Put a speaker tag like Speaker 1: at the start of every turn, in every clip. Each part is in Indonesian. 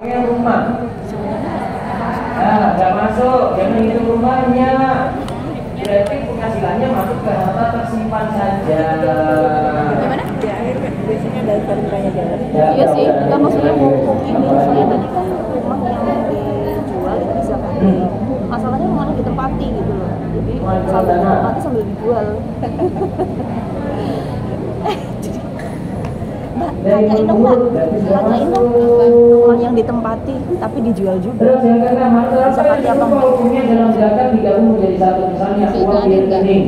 Speaker 1: Yang rumah, nah nggak masuk, jangan itu rumahnya. Berarti penghasilannya masuk ke harta tersimpan saja.
Speaker 2: Gimana? Biasanya dari perintahnya jalan.
Speaker 3: Iya sih, kita maksudnya mau ini soalnya tadi kan rumah yang dijual itu bisa kan. Masalahnya rumahnya ditempati gitu loh. Jadi sambil ditempati sambil dijual. Mbak, tanyain dong Mbak, tanyain dong rumah yang ditempati tapi dijual juga.
Speaker 1: Terus yang keenam, seperti apa hukumnya dalam zakat digabung menjadi satu, misalnya uang di rekening,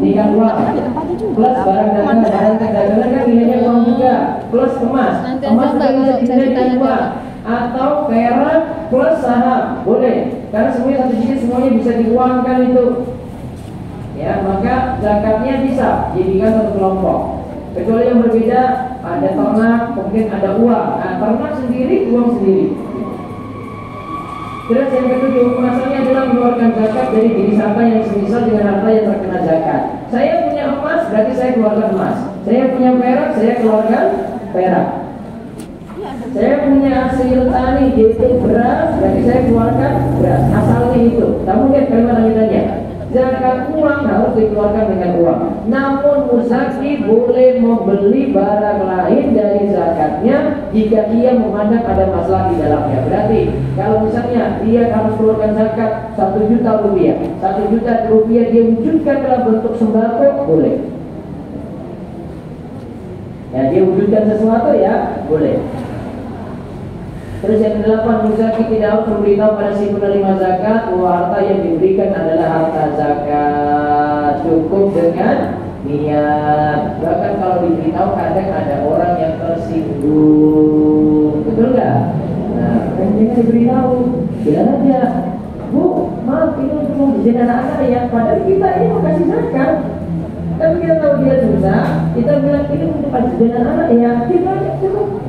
Speaker 1: nikah uang,
Speaker 3: Ditempati juga.
Speaker 1: plus barang dagangan kan nilainya uang juga, plus emas juga bisa dinilai uang, atau perak plus saham, boleh, karena semuanya satu jenis, semuanya bisa diuangkan itu. Ya, maka zakatnya bisa jadikan satu kelompok. Kecuali yang berbeda, ada ternak, kemudian ada uang. Nah, ternak sendiri, uang sendiri. Terus yang ketujuh, hukum asalnya adalah mengeluarkan zakat dari jenis harta yang semisal dengan harta yang terkena zakat. Saya punya emas, berarti saya keluarkan emas. Saya punya perak, saya keluarkan perak. Saya punya hasil tani, yaitu beras, berarti saya keluarkan beras. Asalnya itu. Kamu lihat kalimat lanjutannya. Zakat uang harus dikeluarkan dengan uang. Namun muzaki boleh membeli barang lain dari zakatnya jika ia memandang ada masalah di dalamnya. Berarti kalau misalnya dia harus keluarkan zakat 1 juta rupiah, 1 juta rupiah dia wujudkan dalam bentuk sembako, boleh. Ya, dia wujudkan sesuatu ya, boleh. Terus yang ke-8, muzaki tidak harus memberitahu pada si penerima zakat bahwa harta yang diberikan adalah harta zakat. Cukup dengan niat. Bahkan kalau diberitahu kadang ada orang yang tersinggung, betul nggak? Nah, jangan diberitahu, bilang aja, Bu, maaf ini untuk mendidik anak-anak ya. Padahal kita ini mau kasih zakat, tapi kita tahu dia susah, kita bilang ini untuk mendidik anak ya. Kita aja cukup.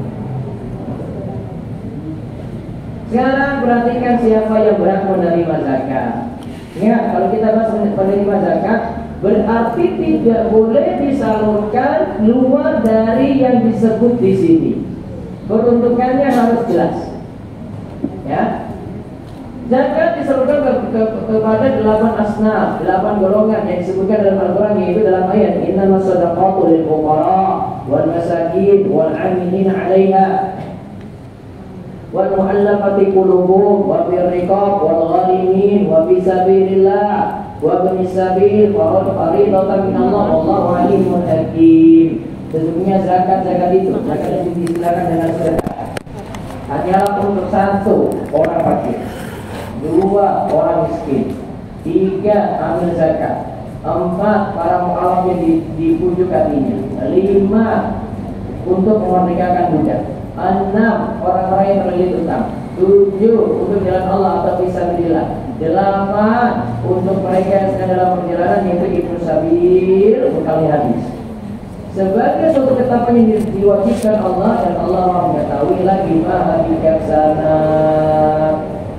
Speaker 1: Sekarang perhatikan siapa yang berhak menerima zakat. Ya, kalau kita bahas menerima zakat, berarti tidak boleh disalurkan luar dari yang disebut di sini. Peruntukannya harus jelas. Ya, zakat disalurkan kepada 8 asnaf, 8 golongan yang disebutkan dalam Al-Quran, yaitu dalam ayat innamas shadaqatu lil fuqara wal masakin wal 'amilina 'alaiha wal mu'allafati qulubuhum wa fir riqab wal ghalimin wa fi sabilillah wa ibnis sabil wa fardatan min Allah wallahu alimun hakim. Sesungguhnya zakat itu zakat yang diistilahkan dengan sedekah hanyalah untuk 1 orang fakir, 2 orang miskin, 3 amil zakat, 4 para mu'alaf yang dipujuk hatinya, 5 untuk memerdekakan budak, 6 orang-orang yang terlilit utang, 7 untuk jalan Allah atau fisabilillah, 8 untuk mereka yang sedang dalam perjalanan yaitu ibnu sabil berkali hadis. Sebagai suatu ketetapan yang diwajibkan Allah dan Allah Maha mengetahui lagi Maha bijaksana.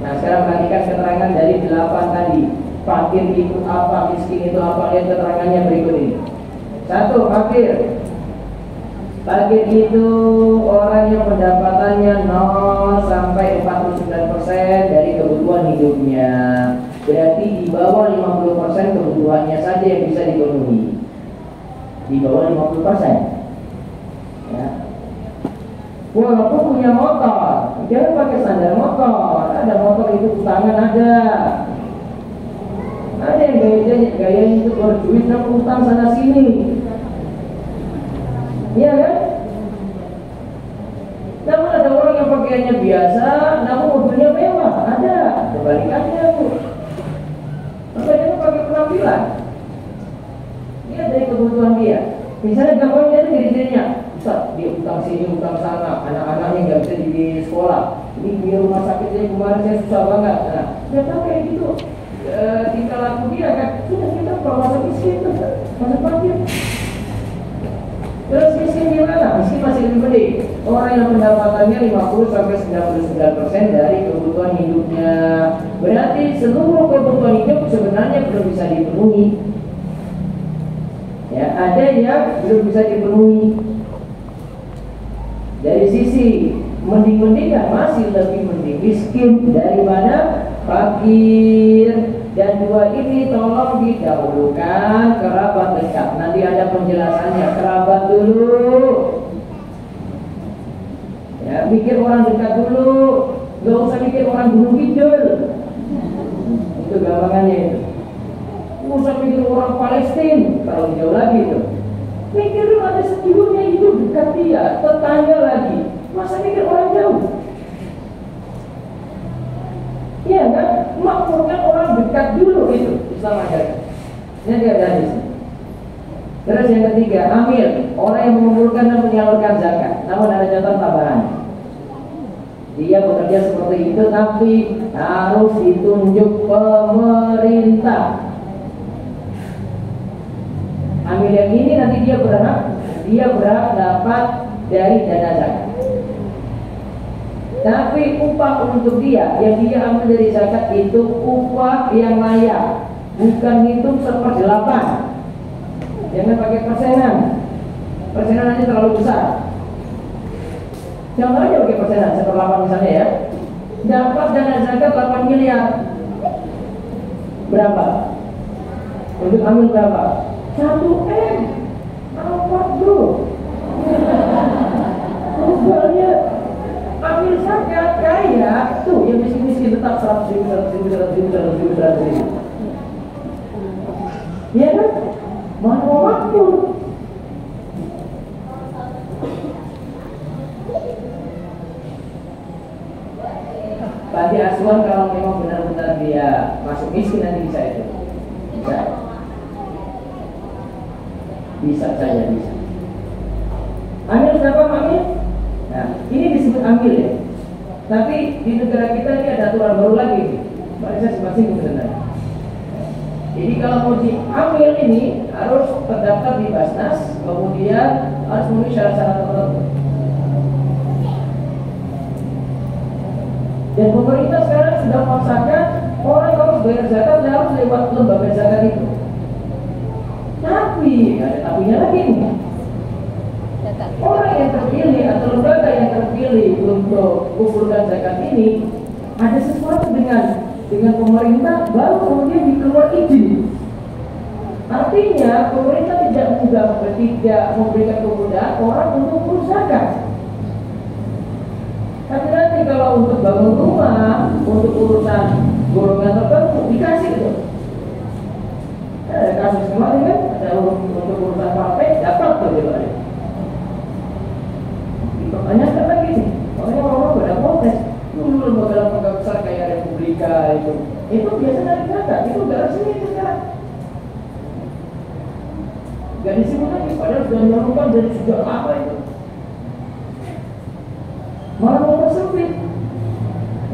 Speaker 1: Nah, sekarang perhatikan keterangan dari 8 tadi. Fakir itu apa, miskin itu apa, lihat keterangannya berikut ini. 1. Fakir. Fakir itu orang yang pendapatannya 0 sampai 49% dari kebutuhan hidupnya. Berarti di bawah 50% kebutuhannya saja yang bisa dipenuhi. Di bawah 50%. Ya. Walaupun punya motor, jangan pakai standar motor. Ada motor itu utangan ada. Ada yang gaya itu berduit namun utang sana sini. Iya kan? Namun ada orang yang pakaiannya biasa, namun mobilnya mewah, ada. Kebalikannya Bu. Maka dia pakai penampilan. Dia dari kebutuhan dia. Misalnya gampang dia diri-dirinya, Ustaz, dia utang sini, utang sana, anak-anaknya nggak bisa di sekolah. Ini biaya rumah sakitnya kemarin saya susah banget. Nah, dia tahu kayak gitu. Tingkah laku dia kan, sudah kita masa miskin, masa fakir. Terus miskin gimana? Miskin masih lebih mending. Orang yang pendapatannya 50 sampai 99% dari kebutuhan hidupnya. Berarti seluruh kebutuhan hidup sebenarnya belum bisa dipenuhi. Ya, ada yang belum bisa dipenuhi. Dari sisi mending-mendingan, masih lebih mending miskin daripada fakir. Dan dua ini tolong didahulukan kerabat dekat. Nanti ada penjelasannya, kerabat dulu. Ya, pikir orang dekat dulu, gak usah pikir orang Gunung Kidul. Itu gampangannya itu. Gak usah pikir orang Palestina, kalau jauh lagi itu. Pikir dulu ada sedulurnya itu dekat dia, tetangga lagi. Masa pikir orang jauh? Iya kan? Makmurkan orang dekat dulu itu Islam ajarkan. Ini dia ada hadis. Terus yang ketiga, amil, orang yang mengumpulkan dan menyalurkan zakat. Namun ada catatan tambahan. Dia bekerja seperti itu, tapi harus ditunjuk pemerintah. Amil yang ini nanti dia berhak dapat dari dana zakat. Tapi upah untuk dia yang dia ambil dari zakat itu upah yang layak, bukan hitung 1/8. Jangan pakai persenan. Persenan nanti terlalu besar. Jangan aja pakai persenan 1/8 misalnya ya. Dapat dana zakat 8 miliar. Berapa? Untuk ambil berapa? 1 M. Apa bro? Rupanya ambil zakat kaya tuh yang miskin-miskin tetap 100.000. Ya kan? Mana mau makmur? Panti asuhan kalau memang benar-benar dia masuk miskin nanti bisa itu. Bisa saja bisa. Ambil berapa maknya? Nah, ini disebut ambil ya. Tapi di negara kita ini ada aturan baru lagi. Mereka masing-masing sebenarnya. Jadi kalau mau diambil ini harus terdaftar di Basnas, kemudian harus memenuhi syarat-syarat tertentu. Dan pemerintah sekarang sudah memaksakan orang harus bayar zakat harus lewat lembaga zakat itu. Tapi ada tapinya lagi nih. Orang yang terpilih atau lembaga yang terpilih untuk kumpulkan zakat ini ada sesuatu dengan pemerintah baru kemudian dikeluar izin. Artinya pemerintah tidak memberikan kemudahan orang untuk urus zakat. Tapi nanti kalau untuk bangun rumah, untuk urusan golongan tertentu dikasih itu. Ada kasus kemarin kan, ada untuk urusan partai dapat bagaimana? Dipertanyakan lagi sih, makanya orang-orang pada protes. Dulu lembaga-lembaga besar kayak Republika itu biasa dari zakat, itu gak resmi itu sekarang. Gak disebut lagi, padahal sudah melakukan dari sejak apa itu. Malah mau tersempit.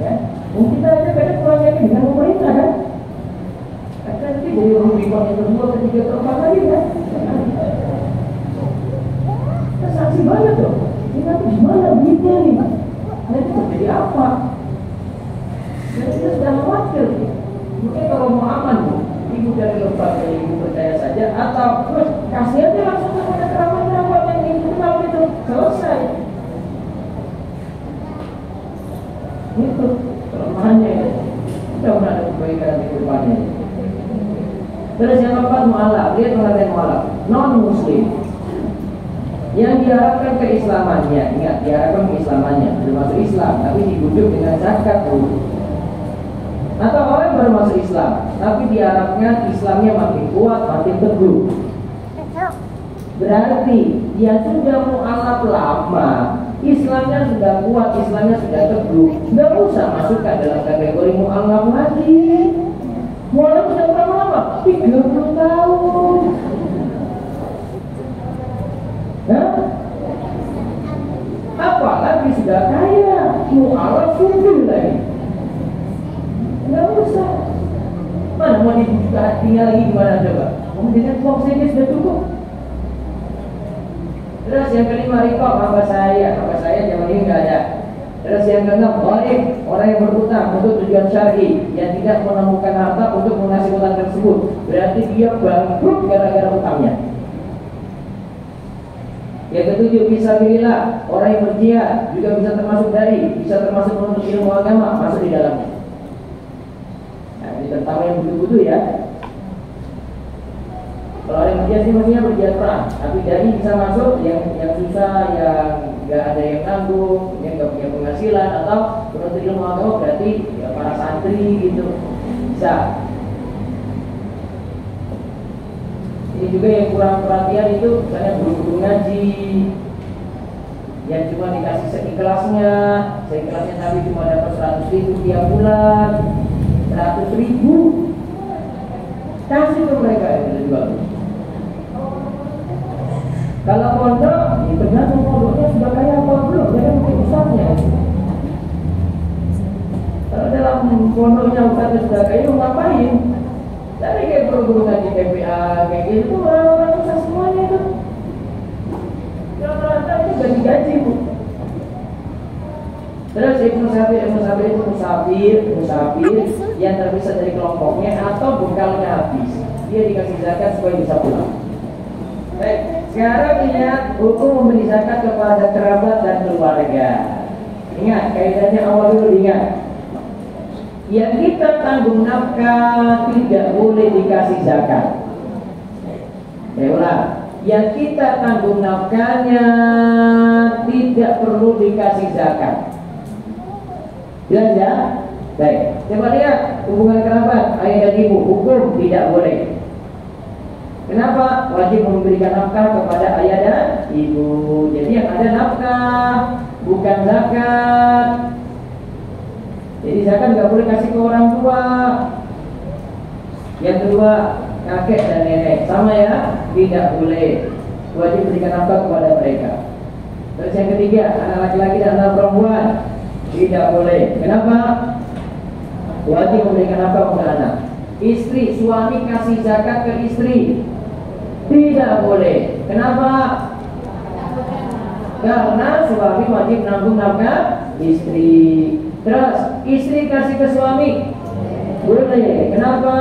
Speaker 1: Ya, mungkin kita aja kadang kurang yakin dengan pemerintah kan. Akan nanti dari Rubicon yang kedua, ketiga, keempat lagi kan. Kita saksi banyak tuh. Ini nanti gimana duitnya nih? Nanti terjadi apa? Dan kita sudah khawatir. Mungkin kalau mau aman tuh, ibu dari lembaga yang ibu percaya saja, atau terus kasih aja langsung kepada kerabat-kerabat yang ibu kenal itu, selesai. Itu kelemahannya itu. Kita pernah ada kebaikan di depannya. Terus yang keempat mu'alaf, lihat pengertian mu'alaf, non muslim. Yang diharapkan keislamannya, ingat diharapkan keislamannya, belum masuk Islam, tapi dibujuk dengan zakat dulu. Atau orang baru masuk Islam, tapi diharapkan Islamnya makin kuat, makin teguh. Berarti dia sudah mu'alaf lama, Islamnya sudah kuat, Islamnya sudah teguh, nggak usah masukkan dalam kategori mu'alaf lagi. Mu'alaf sudah berapa lama? 30 tahun. Hah? Apalagi sudah kaya, mu'alaf subur lagi. Nggak usah. Mana mau dibuka hatinya lagi gimana coba? Kemudian uang saja sudah cukup. Terus yang kelima rikop, hamba saya zaman ini nggak ada. Terus yang keenam gharib, orang yang berutang untuk tujuan syar'i yang tidak menemukan harta untuk melunasi utang tersebut, berarti dia bangkrut gara-gara utangnya. Yang ketujuh, fisabilillah, orang yang berjihad juga bisa termasuk dai, bisa termasuk menuntut ilmu agama, masuk di dalamnya. Nah, ini tentang yang butuh-butuh ya. Kalau ada yang berjihad sih maksudnya berjihad perang, tapi dai bisa masuk yang susah, yang nggak ada yang nanggung, yang nggak punya penghasilan, atau menuntut ilmu agama berarti ya para santri gitu bisa. Ini juga yang kurang perhatian itu misalnya guru-guru ngaji yang cuma dikasih seikhlasnya tapi cuma dapat 100.000 tiap bulan, 100.000 kasih ke mereka yang lebih bagus. Kalau pondok, ya tergantung pondoknya sudah kaya apa belum, jadi mungkin ustaznya. Kalau dalam pondoknya ustaznya sudah kaya, ngapain? Tapi kayak guru-guru ngaji KPA kayak gitu tuh orang-orang susah semuanya itu. Rata-rata itu gaji-gaji bu. Terus Ibnu Sabir itu musafir yang terpisah dari kelompoknya atau bekalnya habis. Dia dikasih zakat supaya bisa pulang. Baik, sekarang lihat hukum memberi zakat kepada kerabat dan keluarga. Ingat, kaidahnya awal dulu ingat. Yang kita tanggung nafkah tidak boleh dikasih zakat. Saya ulang, yang kita tanggung nafkahnya tidak perlu dikasih zakat. Jelas ya? Baik, coba lihat hubungan kerabat ayah dan ibu, hukum tidak boleh. Kenapa? Wajib memberikan nafkah kepada ayah dan ibu. Jadi yang ada nafkah, bukan zakat. Jadi zakat nggak boleh kasih ke orang tua. Yang kedua, kakek dan nenek sama ya, tidak boleh. Wajib berikan nafkah kepada mereka. Terus yang ketiga, anak laki-laki dan anak perempuan tidak boleh. Kenapa? Wajib memberikan nafkah kepada anak. Istri, suami kasih zakat ke istri tidak boleh. Kenapa? Karena suami wajib menanggung nafkah istri. Terus istri kasih ke suami boleh. Kenapa?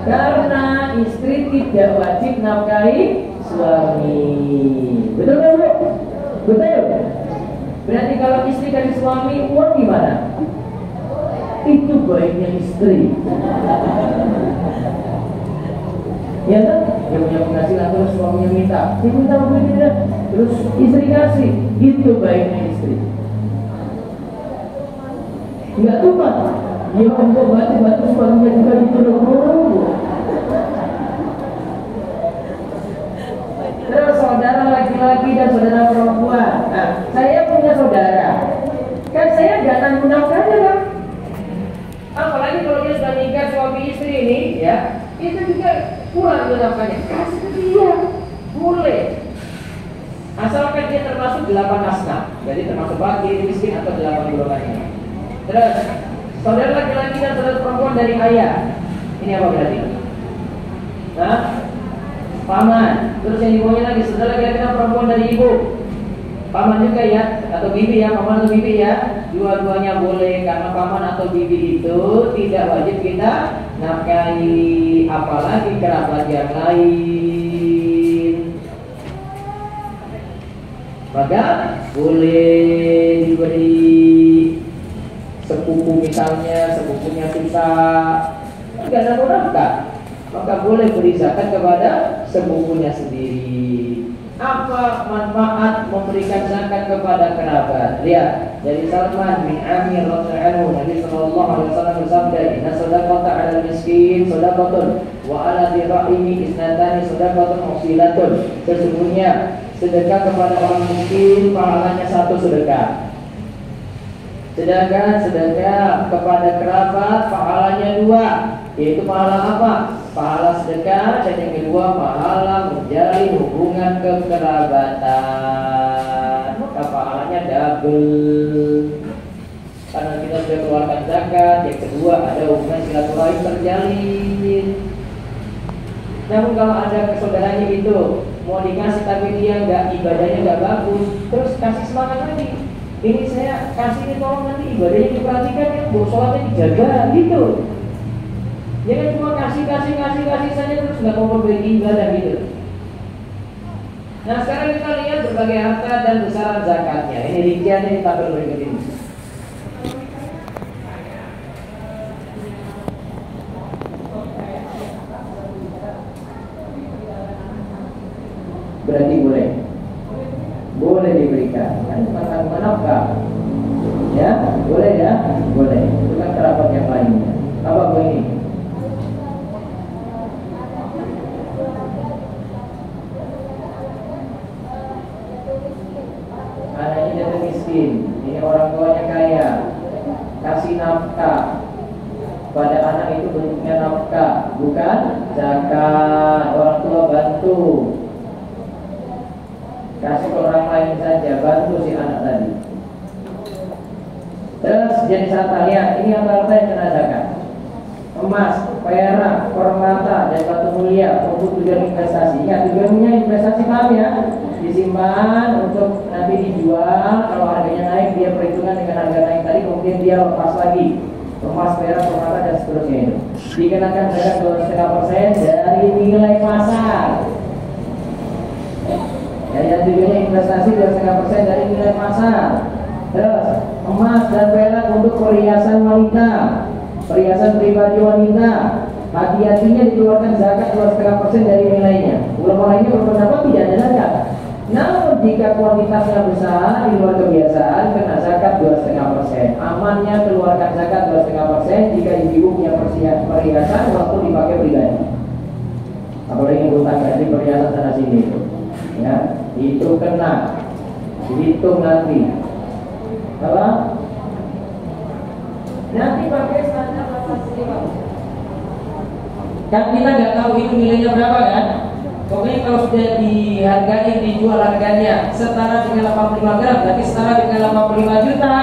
Speaker 1: Karena istri tidak wajib nafkahi suami. Betul kan bu? Betul. Berarti kalau istri kasih suami, uang gimana? Itu baiknya istri. Ya kan? Dia punya penghasilan terus suaminya minta, dia minta begini, terus istri kasih. Itu baiknya istri. Enggak tumpah. Ya untuk batu-batu suaminya juga ditolong. Terus saudara laki-laki dan saudara perempuan. Nah, saya punya saudara. Kan saya nggak tanggung nafkahnya kan? Apalagi kalau dia sudah nikah suami istri ini, ya, itu juga kurang itu nafkahnya. Kasih ke dia, boleh. Asalkan dia termasuk 8 asnaf, jadi termasuk fakir, miskin atau 8 golongan ini. Terus saudara laki-laki dan saudara perempuan dari ayah, ini apa berarti? Nah, paman. Terus yang dibuatnya lagi saudara laki-laki dan perempuan dari ibu, paman juga ya, atau bibi ya, paman atau bibi ya, dua-duanya boleh karena paman atau bibi itu tidak wajib kita nafkahi, apalagi kerabat yang lain. Maka boleh diberi sepupu misalnya, sepupunya susah, tidak ada nafkah, maka boleh beri zakat kepada sepupunya sendiri. Apa manfaat memberikan zakat kepada kerabat? Lihat dari Salman bin Amir radhiyallahu anhu, Nabi sallallahu alaihi wasallam bersabda, "Inna shadaqata 'alal miskin shadaqatun wa 'ala dzirrahimi isnatani shadaqatun musilatun." Sesungguhnya sedekah kepada orang miskin pahalanya 1 sedekah. Sedangkan sedekah kepada kerabat pahalanya 2, yaitu pahala apa? Pahala sedekah, dan yang kedua pahala menjalin hubungan kekerabatan. Maka pahalanya double. Karena kita sudah keluarkan zakat, yang kedua ada hubungan silaturahim terjalin. Namun kalau ada saudaranya itu mau dikasih tapi dia nggak, ibadahnya nggak bagus, terus kasih semangat lagi. Ini saya kasih ini, tolong nanti ibadahnya diperhatikan ya, bu, sholatnya dijaga gitu. Jangan cuma kasih saja terus nggak mau perbaiki ibadah gitu. Nah sekarang kita lihat berbagai harta dan besaran zakatnya. Ini rinciannya di tabel berikut ini. Berarti boleh diberikan, kan bukan tanggungan nafkah, ya boleh ya, boleh. Itu kan kerabat yang lainnya. Apa bu ini? Anaknya jatuh miskin, ini orang tuanya kaya, kasih nafkah. Pada anak itu bentuknya nafkah, bukan zakat. Orang tua bantu, kasih ke orang lain saja, bantu si anak tadi. Terus jenis harta, lihat ini harta yang kena zakat: emas, perak, permata, dan batu mulia untuk tujuan investasi. Ya tujuannya investasi, paham ya? Disimpan untuk nanti dijual. Kalau harganya naik, dia perhitungan dengan harga naik tadi, kemudian dia lepas lagi. Emas, perak, permata, dan seterusnya itu dikenakan zakat 2,5% dari nilai pasar. Ya, yang tujuannya investasi 2,5% dari nilai pasar. Terus emas dan perak untuk perhiasan wanita, perhiasan pribadi wanita, hati-hatinya dikeluarkan zakat 2,5% dari nilainya. Ulama lainnya berpendapat tidak ada zakat. Namun jika kuantitasnya besar di luar kebiasaan, kena zakat 2,5%. Amannya keluarkan zakat 2,5% jika ibu punya perhiasan waktu dipakai pribadi. Apalagi hutang di perhiasan sana sini itu, ya itu kena dihitung nanti. Apa? Nanti pakai standar 85. Kan kita nggak tahu itu nilainya berapa kan? Pokoknya kalau sudah dihargai, dijual harganya setara dengan 85 gram, berarti setara dengan 85 juta,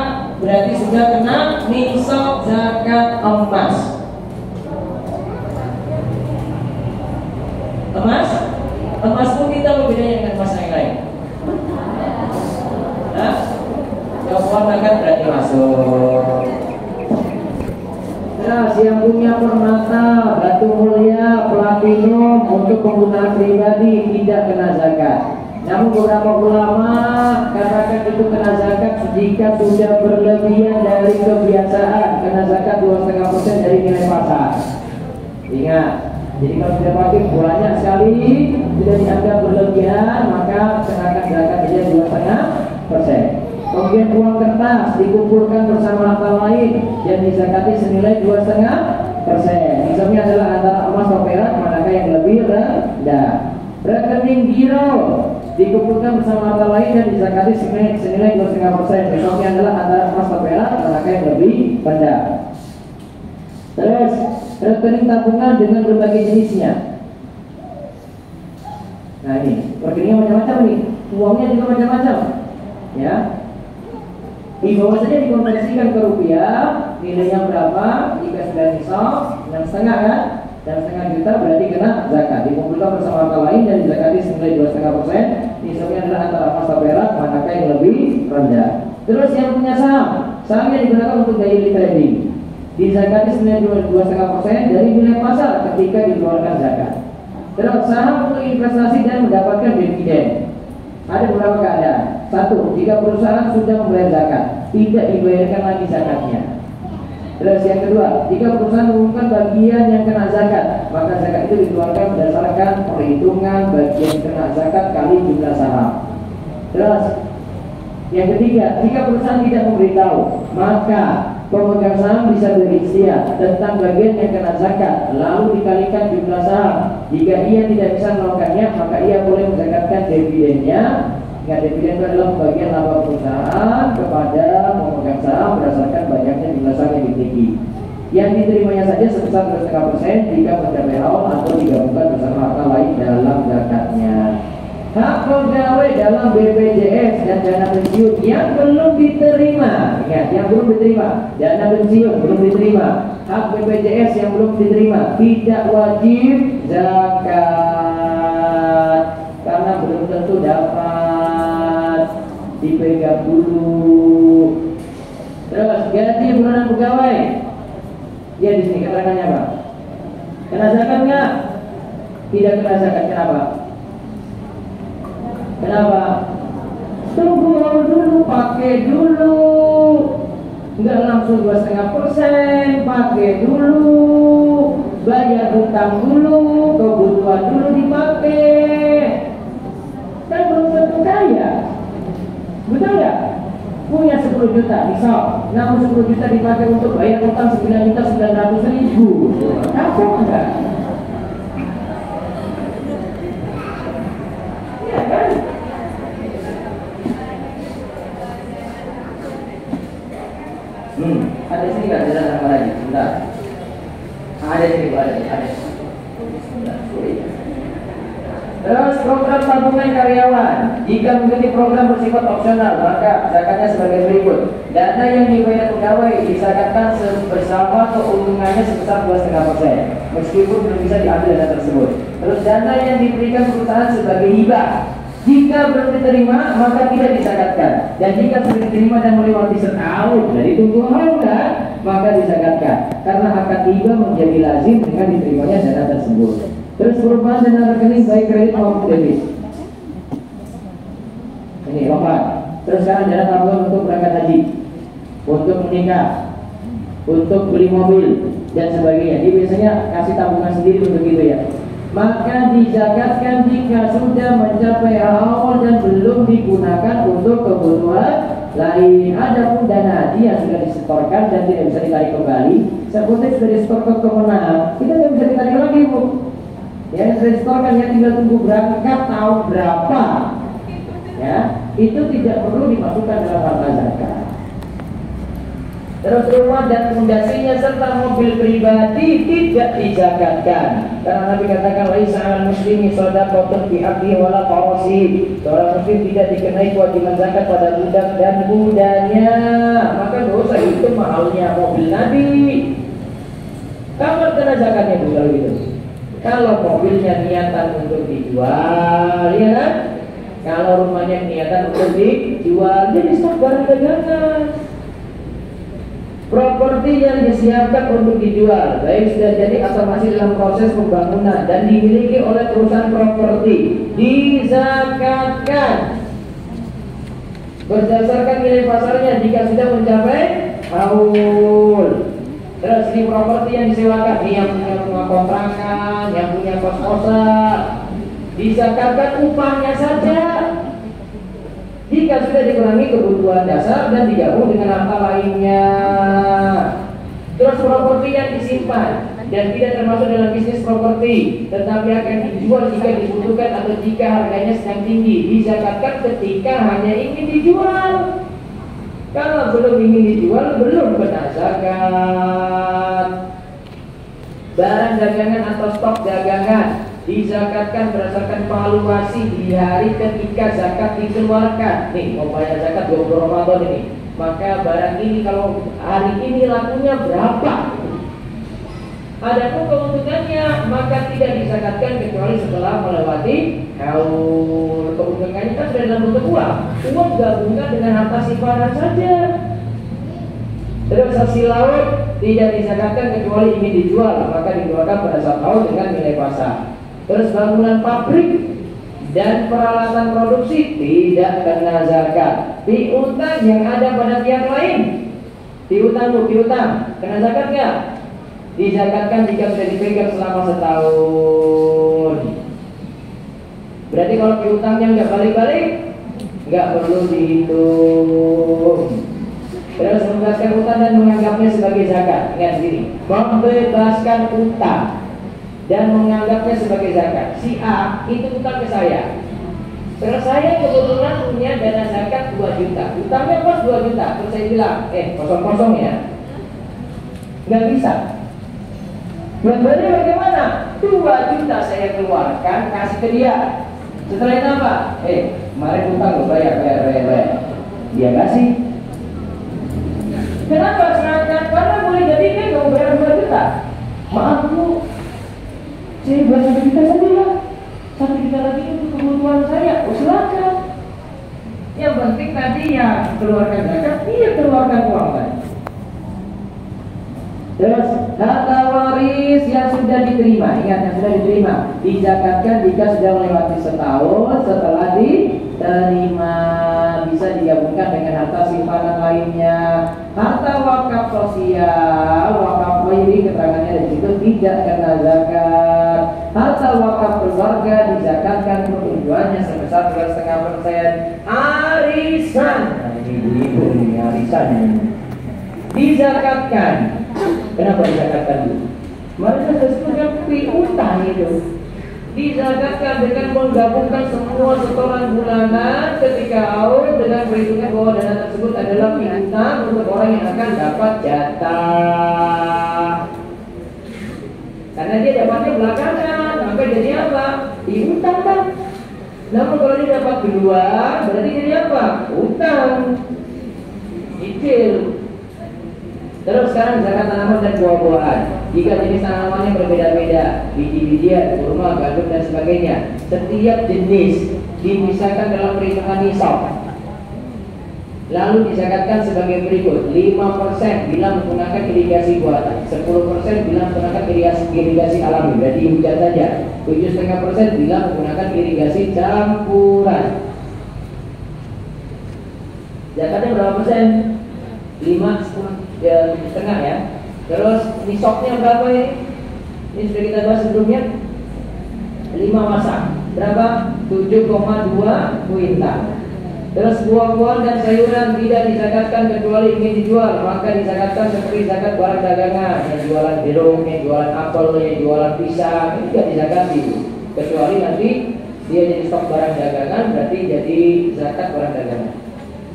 Speaker 1: berarti sudah kena nisab zakat emas. Emas pun kita bedanya dengan emas yang lain. Nah, warna kan berarti masuk. Terus yang punya permata, batu mulia, platinum untuk penggunaan pribadi tidak kena zakat. Namun beberapa ulama katakan itu kena zakat jika sudah berlebihan dari kebiasaan, kena zakat 2,5% dari nilai pasar. Ingat, jadi kalau sudah pakai banyak sekali, sudah dianggap berlebihan, maka kenakan zakat saja 2,5%. Kemudian uang kertas dikumpulkan bersama harta lain dan dizakati senilai 2,5%. Misalnya adalah antara emas atau perak, manakah yang lebih rendah. Rekening giro dikumpulkan bersama harta lain dan dizakati senilai 2,5%. Misalnya adalah antara emas atau perak, manakah yang lebih rendah. Terus rekening tabungan dengan berbagai jenisnya. Nah ini rekeningnya macam-macam nih, uangnya juga macam-macam, ya. Di bawah saja dikonversikan ke rupiah, nilainya berapa? Jika sudah nisab 6,5 kan? 6,5 juta berarti kena zakat. Dikumpulkan bersama harta lain dan dizakati senilai 2,5%. Nisabnya adalah antara emas atau perak, manakah yang lebih rendah. Terus yang punya saham, sahamnya digunakan untuk daily trading, dizakati senilai 2,5% dari nilai pasar ketika dikeluarkan zakat. Terus saham untuk investasi dan mendapatkan dividen. Ada beberapa keadaan. Satu, jika perusahaan sudah membayar zakat, tidak dibayarkan lagi zakatnya. Terus yang kedua, jika perusahaan mengumumkan bagian yang kena zakat, maka zakat itu dikeluarkan berdasarkan perhitungan bagian kena zakat kali jumlah saham. Terus yang ketiga, jika perusahaan tidak memberitahu, maka pemegang saham bisa berikhtiar tentang bagian yang kena zakat, lalu dikalikan jumlah saham. Jika ia tidak bisa melakukannya, maka ia boleh menzakatkan dividennya. Jika dividen itu adalah bagian laba perusahaan kepada pemegang saham berdasarkan banyaknya jumlah saham yang dimiliki. Yang diterimanya saja sebesar 2,5% jika mencapai haul atau digabungkan bersama harta lain dalam zakatnya. Hak pegawai dalam BPJS dan dana pensiun yang belum diterima, ingat, yang belum diterima, dana pensiun belum diterima, hak BPJS yang belum diterima tidak wajib zakat karena belum tentu dapat, dipegang dulu. Terus gaji bulanan pegawai, ya di sini keterangannya apa? Kena zakat nggak? Tidak kena zakat, kenapa? Kenapa? Tunggu dulu, pakai dulu. Enggak langsung 2,5%, pakai dulu. Bayar hutang dulu, kebutuhan dulu dipakai. Kan belum tentu kaya. Betul nggak? Punya 10 juta, misal, namun 10 juta dipakai untuk bayar hutang 9.900.000. Kapok enggak? Iya kan? Ada sini nggak jalan sama lagi? Bentar. Ada sini, ada. Terus program tabungan karyawan. Jika mengikuti program bersifat opsional, maka zakatnya sebagai berikut. Dana yang dibayar pegawai disakatkan bersama keuntungannya sebesar 2,5%, meskipun belum bisa diambil dana tersebut. Terus dana yang diberikan perusahaan sebagai hibah, jika belum diterima maka tidak disakatkan. Dan jika sudah diterima dan melewati setahun dari tungguan maka disakatkan. Karena akad hibah menjadi lazim dengan diterimanya dana tersebut. Terus perubahan dana rekening baik kredit maupun debit. Ini lompat. Terus sekarang dana tabungan untuk berangkat haji, untuk menikah, untuk beli mobil dan sebagainya. Jadi biasanya kasih tabungan sendiri untuk itu ya. Maka dizakatkan jika sudah mencapai haul dan belum digunakan untuk kebutuhan lain. Adapun dana haji yang sudah disetorkan dan tidak bisa ditarik kembali, seperti sudah disetor ke Kemenang, kita tidak bisa ditarik lagi, Bu. Ya, sudah disetorkan, ya tinggal tunggu berangkat tahun berapa. Ya, itu tidak perlu dimasukkan dalam harta zakat. Terus rumah dan fondasinya serta mobil pribadi tidak dizakatkan. Karena Nabi katakan laisa 'alal muslimi shadaqatun fi 'abdihi wala farasi. Seorang muslim tidak dikenai kewajiban zakat pada budak dan budanya. Maka dosa itu mahalnya mobil Nabi. Kapan kena zakatnya dulu itu? Kalau mobilnya niatan untuk dijual, ya kan? Kalau rumahnya niatan untuk dijual, jadi stok barang dagangan. Properti yang disiapkan untuk dijual, baik sudah jadi atau masih dalam proses pembangunan dan dimiliki oleh perusahaan properti, dizakatkan berdasarkan nilai pasarnya jika sudah mencapai haul. Terus ini properti yang disewakan, ini yang punya rumah kontrakan, yang punya kos-kosan, dizakatkan upahnya saja. Jika sudah dikurangi kebutuhan dasar dan digabung dengan harta lainnya. Terus properti yang disimpan dan tidak termasuk dalam bisnis properti, tetapi akan dijual jika dibutuhkan atau jika harganya sedang tinggi, dizakatkan ketika hanya ingin dijual. Kalau belum ingin dijual, belum kena zakat. Barang dagangan atau stok dagangan dizakatkan berdasarkan valuasi di hari ketika zakat dikeluarkan. Nih, mau bayar zakat 20 Ramadan ini, maka barang ini kalau hari ini lakunya berapa? Adapun keuntungannya maka tidak dizakatkan kecuali setelah melewati haul. Keuntungannya kan sudah dalam bentuk uang. Uang gabungkan dengan harta simpanan saja. Terus hasil laut tidak dizakatkan kecuali ingin dijual, maka dikeluarkan pada saat haul dengan nilai pasar. Terus bangunan pabrik dan peralatan produksi tidak kena zakat. Piutang yang ada pada pihak lain, piutang kena zakat nggak? Dizakatkan jika sudah dipegang selama setahun. Berarti kalau piutangnya nggak balik-balik, nggak perlu dihitung. Terus membebaskan utang dan menganggapnya sebagai zakat. Ingat sini, membebaskan utang dan menganggapnya sebagai zakat. Si A itu utang ke saya. Terus saya kebetulan punya dana zakat 2 juta. Utangnya pas 2 juta. Terus saya bilang, kosong-kosong ya. Nggak bisa. Berbeda bagaimana? 2 juta saya keluarkan, kasih ke dia. Setelah itu apa? Kemarin utang lo bayar. Dia kasih. Kenapa serahkan? Karena boleh jadi kan kamu bayar 2 juta. Maaf Bu, saya bayar 1 juta saja lah. 1 juta lagi untuk kebutuhan saya. Silakan. Yang penting tadi yang keluarkan zakat, dia keluarkan uang tadi. Terus harta waris waris yang sudah diterima, ingat yang sudah diterima, dizakatkan jika sudah melewati setahun setelah diterima. Bisa digabungkan dengan harta simpanan lainnya. Harta wakaf sosial, wakaf ini keterangannya di situ tidak kena zakat. Harta wakaf keluarga dizakatkan pertumbuhannya sebesar 2,5%. Arisan, nah, ini ibu-ibu ini arisan dizakatkan. Kenapa dizakatkan dulu? Mereka sebutkan piutang itu. Dizakatkan dengan menggabungkan semua setoran bulanan ketika out dengan perhitungan bahwa dana tersebut adalah piutang untuk orang yang akan dapat jatah. Karena dia dapatnya belakangan, maka jadi apa? Piutang kan? Namun kalau dia dapat duluan, berarti jadi apa? Utang. Cicil. Terus sekarang zakat tanaman dan buah-buahan. Jika jenis tanamannya berbeda-beda, biji-bijian, kurma, gandum dan sebagainya, setiap jenis dipisahkan dalam perhitungan nisab. Lalu dizakatkan sebagai berikut: 5% bila menggunakan irigasi buatan, 10% bila menggunakan irigasi alami, berarti hujan saja, 7,5% bila menggunakan irigasi campuran. Zakatnya berapa persen? 5, 10, setengah ya. Terus nisabnya berapa ini? Ini sudah kita bahas sebelumnya. 5 masak berapa? 7,2 kuintal. Terus buah-buahan dan sayuran tidak dizakatkan kecuali ingin dijual, maka dizakatkan seperti zakat barang dagangan, yang jualan jeruk, yang jualan apel, yang jualan pisang, ini tidak dizakati. Kecuali nanti dia jadi stok barang dagangan, berarti jadi zakat barang dagangan.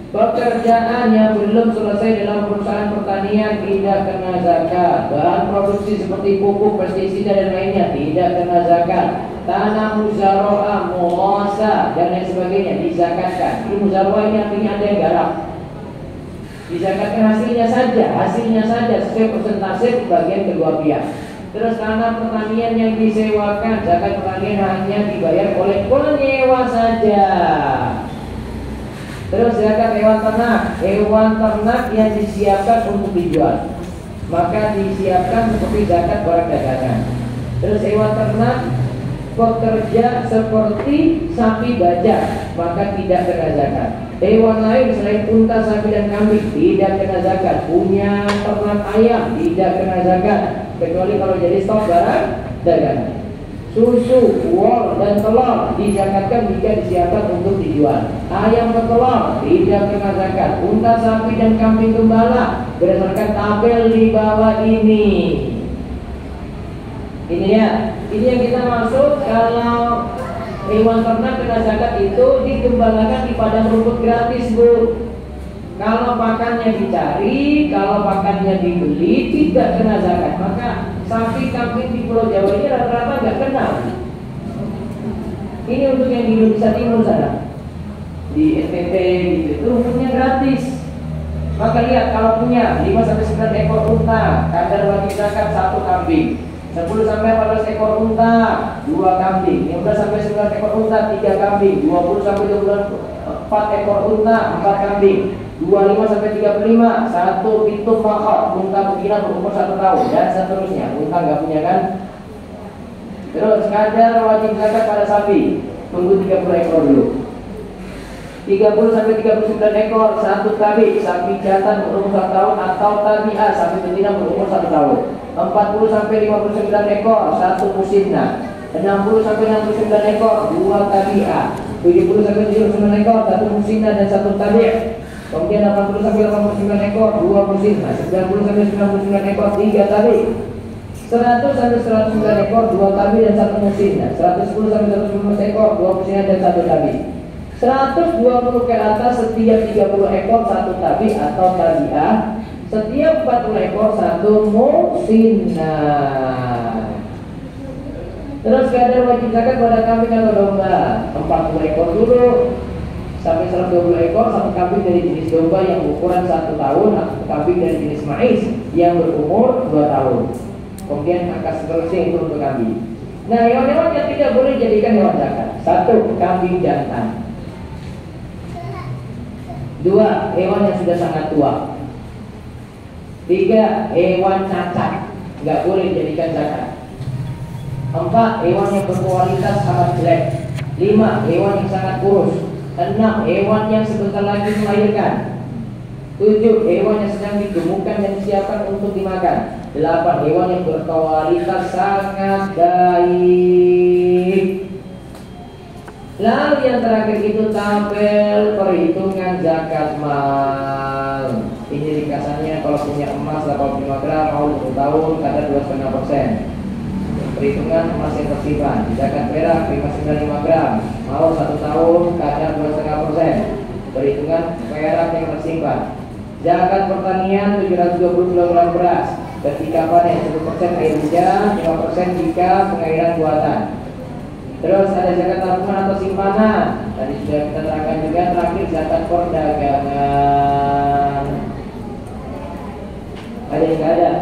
Speaker 1: Pekerjaan yang belum selesai dalam perusahaan pertanian tidak kena zakat. Bahan produksi seperti pupuk, pestisida dan lainnya tidak kena zakat. Tanah muzaroah, muasa dan lain sebagainya dizakatkan. Ini muzaroah ini artinya ada yang garap. Dizakatkan hasilnya saja sesuai persentase bagian kedua pihak. Terus tanah pertanian yang disewakan, zakat pertanian hanya dibayar oleh penyewa saja. Terus zakat hewan ternak yang disiapkan untuk dijual, maka disiapkan seperti zakat barang dagangan. Terus hewan ternak pekerja seperti sapi bajak, maka tidak kena zakat. Hewan lain selain unta, sapi dan kambing tidak kena zakat. Punya ternak ayam tidak kena zakat, kecuali kalau jadi stok barang dagangan. Susu, wol, dan telur dizakatkan jika disiapkan untuk dijual. Ayam bertelur tidak kena zakat. Unta, sapi, dan kambing gembala berdasarkan tabel di bawah ini. Ini ya, ini yang kita maksud kalau hewan ternak kena zakat itu digembalakan di padang rumput gratis, Bu. Kalau pakannya dicari, kalau pakannya dibeli, tidak kena zakat. Maka sapi kambing di Pulau Jawa ini rata-rata nggak kenal. Ini untuk yang di Indonesia Timur sana, di NTT gitu, itu rumputnya gratis. Maka lihat kalau punya 5-9 ekor unta, kadar wajib zakat 1 kambing. 10-14 ekor unta, 2 kambing. 15-19 ekor unta, 3 kambing. 20-24 ekor unta, 4 kambing. 25-35, 1 pitung makot, unta betina berumur 1 tahun dan seterusnya. Unta nggak punya kan? Terus kadar wajib zakat pada sapi, tunggu 30 ekor dulu. 30-39 ekor, 1 tabi, sapi jantan berumur 1 tahun atau tabi'ah, sapi betina berumur 1 tahun. 40-59 ekor, 1 musinna. 60-69 ekor, 2 tabi'ah. 70-79 ekor, 1 musinna dan 1 tabi'. Kemudian 80-89 ekor, 2 musinna. 90-99 ekor, 3 tabi'. 100-109 ekor, 2 tabi' dan 1 musinna. 110-115 ekor, 2 musinna dan 1 tabi'. 120 ke atas setiap 30 ekor 1 tabi atau tabi'ah, setiap 40 ekor 1 musinah. Terus kadar wajib zakat pada kambing atau domba, 40 ekor dulu sampai 120 ekor, 1 kambing dari jenis domba yang ukuran 1 tahun atau kambing dari jenis mais yang berumur 2 tahun. Kemudian angka seterusnya itu untuk kambing. Nah, hewan-hewan yang tidak boleh dijadikan hewan zakat: 1. Kambing jantan. 2. Hewan yang sudah sangat tua. 3. Hewan cacat. nggak boleh dijadikan zakat. 4. Hewan yang berkualitas amat jelek. 5. Hewan yang sangat kurus. 6. Hewan yang sebentar lagi melahirkan. 7. Hewan yang sedang digemukkan dan disiapkan untuk dimakan. 8. Hewan yang berkualitas sangat baik. Lalu yang terakhir itu tabel perhitungan zakat mal. Ini ringkasannya, kalau punya emas 85 gram mau 1 tahun kadar 2,5%. Perhitungan emas yang tersimpan. Zakat perak 595 gram mau 1 tahun kadar 2,5%. Perhitungan perak yang tersimpan. Zakat pertanian 720 kg beras. Ketika panen 10% air hujan, 5% jika pengairan buatan. Terus ada zakat tabungan atau simpanan. Tadi sudah kita terangkan juga. Terakhir zakat perdagangan. Ada yang nggak ada?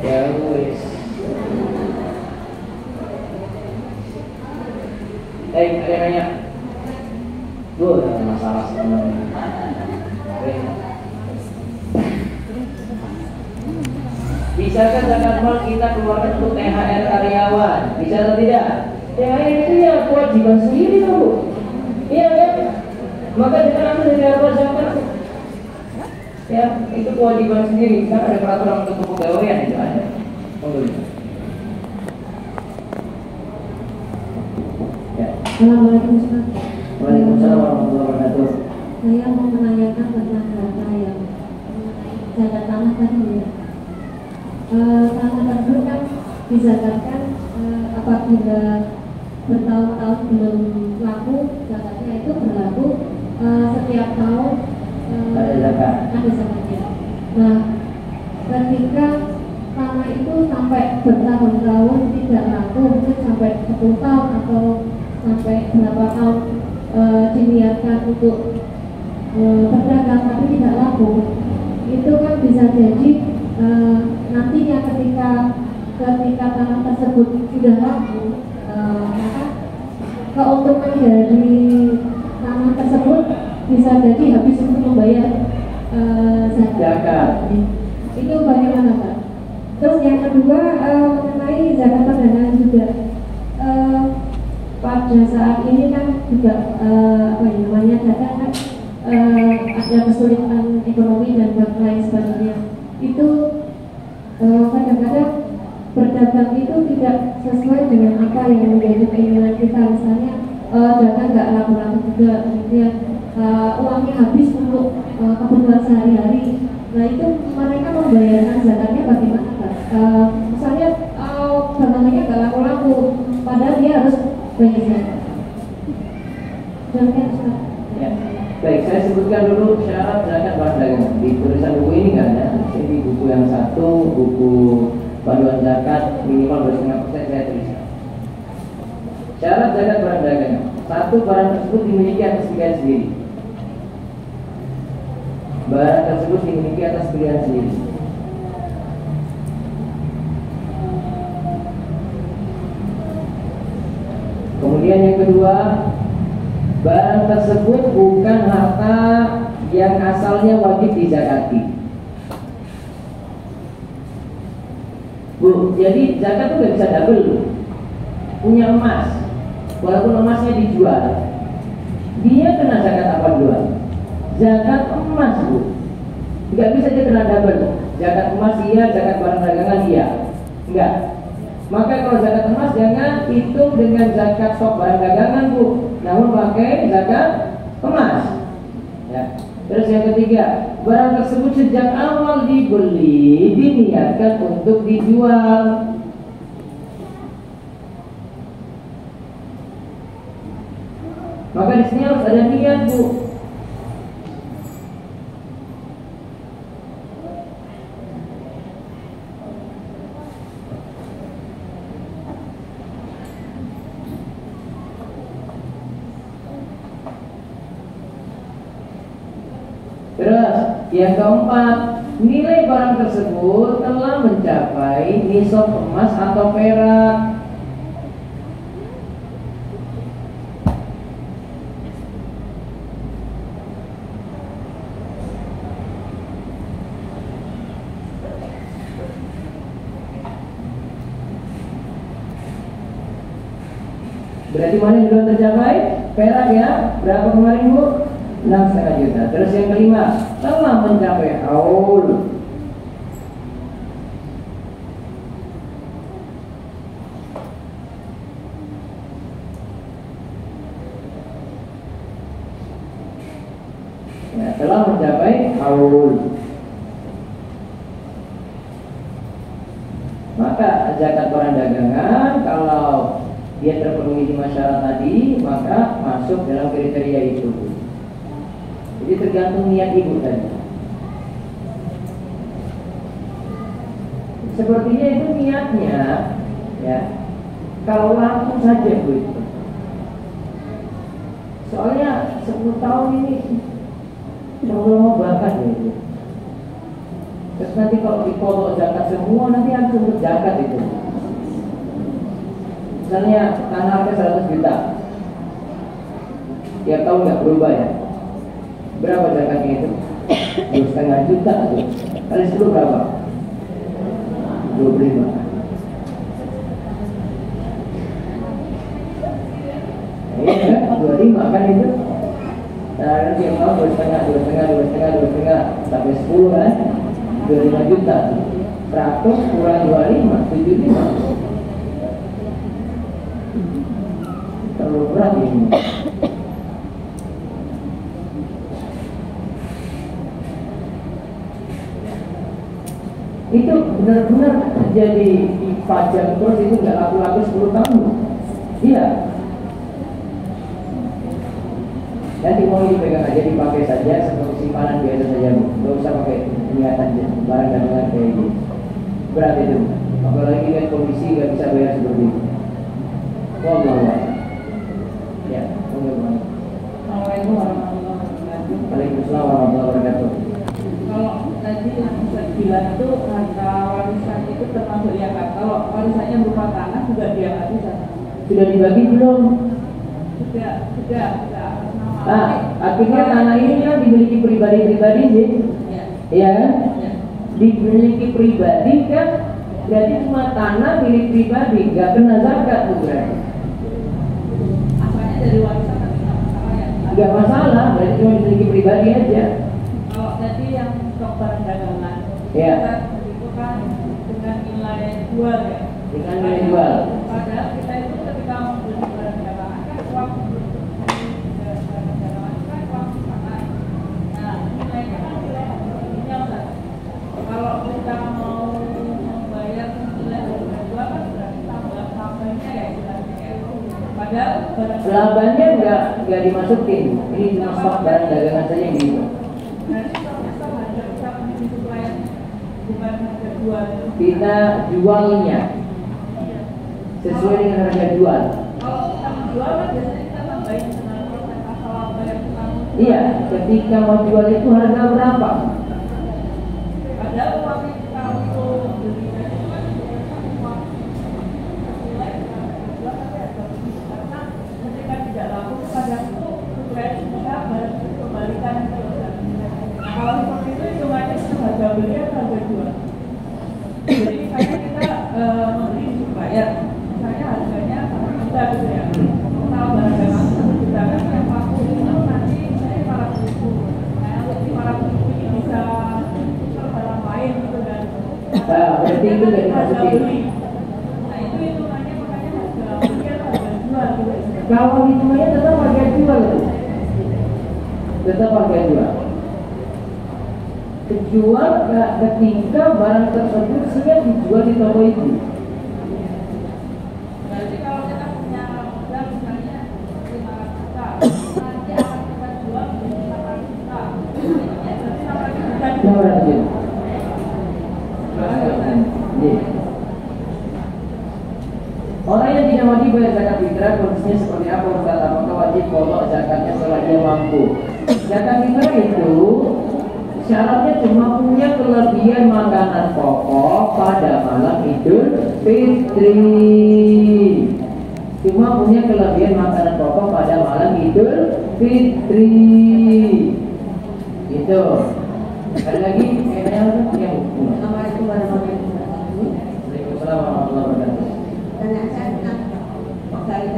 Speaker 1: Ya wis. Baik, ada yang nanya? Ada masalah sebenarnya. Bisakah zakat mal kita keluarkan untuk THR karyawan? Bisa atau tidak? THR itu ya kewajiban sendiri loh, Bu. Iya kan? Maka jangan ambil dari apa zakat. Ya, itu kewajiban sendiri. Kan ada peraturan untuk kepegawaian itu ada. Ya.
Speaker 2: Assalamualaikum Ustaz.
Speaker 1: Waalaikumsalam warahmatullahi wabarakatuh.
Speaker 2: Saya mau menanyakan tentang data yang zakat tanah tadi ya. Tanah tersebut kan dizakatkan apabila bertahun-tahun belum laku, zakatnya itu berlaku setiap tahun
Speaker 1: Ada zakat.
Speaker 2: ada zakatnya. Nah, ketika tanah itu sampai bertahun-tahun tidak laku, mungkin sampai 10 tahun atau sampai berapa tahun diniatkan untuk berdagang tapi tidak laku, itu kan bisa jadi nantinya ketika tanah tersebut sudah laku, maka keuntungan dari tanah tersebut bisa jadi habis untuk membayar zakat. Itu bagaimana Pak? Terus yang kedua mengenai zakat perdagangan juga, pada saat ini kan juga namanya zakat kan ada kesulitan ekonomi dan lain sebagainya. Itu kadang-kadang berdagang itu tidak sesuai dengan apa yang menjadi keinginan kita. Misalnya dagang nggak laku-laku juga, kemudian uangnya habis untuk kebutuhan sehari-hari. Nah itu mereka membayarkan zakatnya bagaimana Pak? Misalnya dagangannya nggak laku-laku, padahal dia harus bayar zakat.
Speaker 1: Ya. Baik, saya sebutkan dulu syarat zakat barang dagangan. Di tulisan buku ini nggak ada. Ini buku yang satu, buku panduan zakat minimal 2,5% saya tuliskan. Syarat zakat barang dagangan. 1. Barang tersebut dimiliki atas pilihan sendiri. Barang tersebut dimiliki atas pilihan sendiri. Kemudian yang kedua, barang tersebut bukan harta yang asalnya wajib dizakati. Bu, jadi zakat itu nggak bisa double. Punya emas, walaupun emasnya dijual, dia kena zakat apa jual? Zakat emas, Bu. Nggak bisa dia kena double. Zakat emas iya, zakat barang dagangan iya. Enggak. Maka kalau zakat emas jangan hitung dengan zakat stok barang dagangan, Bu, namun pakai zakat emas. Ya. Terus yang ketiga, barang tersebut sejak awal dibeli diniatkan untuk dijual. Maka di sini harus ada niat, Bu. Terus yang keempat, nilai barang tersebut telah mencapai nisab emas atau perak. Berarti mana yang belum tercapai? Perak ya. Berapa kemarin Bu? 6,5 juta. Terus yang kelima, telah mencapai haul. Ya, telah mencapai haul. Maka zakat barang dagangan kalau dia terpenuhi 5 syarat tadi, maka masuk dalam kriteria itu. Jadi tergantung niat ibu tadi. Sepertinya itu niatnya, ya. Kalau langsung saja Bu itu. Soalnya 10 tahun ini lama banget ya itu. Terus nanti kalau dipotong zakat semua nanti harus untuk zakat itu. Misalnya tanah harga 100 juta, tiap tahun nggak berubah ya. Berapa zakatnya itu? 2,5 juta tuh. Kali 10 berapa? 25. Iya kan? 25 kan itu. Nah, tiap tahun 2,5 sampai 10 kan? 25 juta. 100 kurang 25, 75. Terlalu berat ini. Itu benar-benar jadi dipajang terus, itu nggak laku-laku 10 tahun. Iya. Nanti mau dipegang aja, dipakai saja seperti simpanan biasa saja, nggak usah pakai niatan barang dagangan kayak gitu. Berat itu, apalagi kan kondisi nggak bisa bayar seperti itu. Wallah. Ya, bagaimana?
Speaker 4: Assalamualaikum warahmatullahi wabarakatuh.
Speaker 1: Waalaikumsalam warahmatullahi wabarakatuh.
Speaker 4: Kalau tadi yang saya bilang itu harta warisan itu termasuk zakat. Kalau warisannya berupa tanah juga diangkat bisa.
Speaker 1: Sudah dibagi belum?
Speaker 4: Sudah atas nama.
Speaker 1: Ah, akhirnya tanah ini kan dimiliki pribadi-pribadi sih.
Speaker 4: Ya.
Speaker 1: Iya kan?
Speaker 4: Ya.
Speaker 1: Dimiliki pribadi kan, berarti cuma tanah milik pribadi, nggak kena zakat tuh berarti.
Speaker 4: Asalnya dari warisan tapi nggak masalah ya.
Speaker 1: Nggak masalah, berarti cuma dimiliki pribadi aja.
Speaker 4: Kalau tadi yang stok barang dagangan,
Speaker 1: Ya.
Speaker 4: itu kan dengan nilai jual ya.
Speaker 1: Dengan nilai jual.
Speaker 4: Padahal kita itu ketika membeli barang dagangan kan uang barang dagangan itu kan uang simpanan. Nah, nilainya kan nilai harganya kan. Kalau kita mau membayar nilai harga jual kan berarti tambah tambahnya ya istilahnya ya. Padahal barang
Speaker 1: Labannya nggak dimasukin. Ini cuma stok barang dagangan saja gitu.
Speaker 4: berarti kalau kita harga kita menjadi supplier bukan harga jual.
Speaker 1: Kita jualnya sesuai dengan harga jual.
Speaker 4: Kalau kita menjual kan biasanya kita tambahin dengan persentase laba yang kita mau.
Speaker 1: Iya, ketika mau jual itu harga berapa?
Speaker 4: Padahal uang yang kita untuk beli itu kan uang nilai kita jual tapi harga begitu karena ketika tidak laku pada itu supplier bisa kembalikan ke harga. Nah, kalau seperti itu hitungannya harga beli atau harga jual. Jadi misalnya kita membeli di supplier, misalnya harganya 1 juta gitu ya. Total barang dagangan 1 juta kan yang laku itu nanti misalnya 500.000. Nah, untuk 500.000 ini bisa tukar barang lain gitu kan.
Speaker 1: Nah, berarti itu nggak
Speaker 4: harga
Speaker 1: dimasukin.
Speaker 4: beli. Nah, itu hitungannya makanya harga beli atau harga jual gitu.
Speaker 1: Kalau hitungannya tetap harga jual, tetap harga jual. Kejual ketika barang tersebut siap dijual di toko itu.
Speaker 4: Berarti kalau kita punya modal misalnya 500 juta, nanti akan kita jual menjadi 800 juta. Intinya berarti 800 juta.
Speaker 1: 600 juta. Iya. Orang yang tidak wajib bayar zakat fitrah kondisinya seperti apa? Apakah wajib pokok zakatnya setelah dia mampu? Zakat fitrah itu syaratnya cuma punya kelebihan makanan pokok pada malam Idul Fitri. Cuma punya kelebihan makanan pokok pada malam Idul Fitri. Itu. Ada lagi? Yang
Speaker 2: Assalamualaikum warahmatullahi wabarakatuh.
Speaker 1: Waalaikumsalam warahmatullahi wabarakatuh.
Speaker 2: Pertanyaan saya tentang pegawai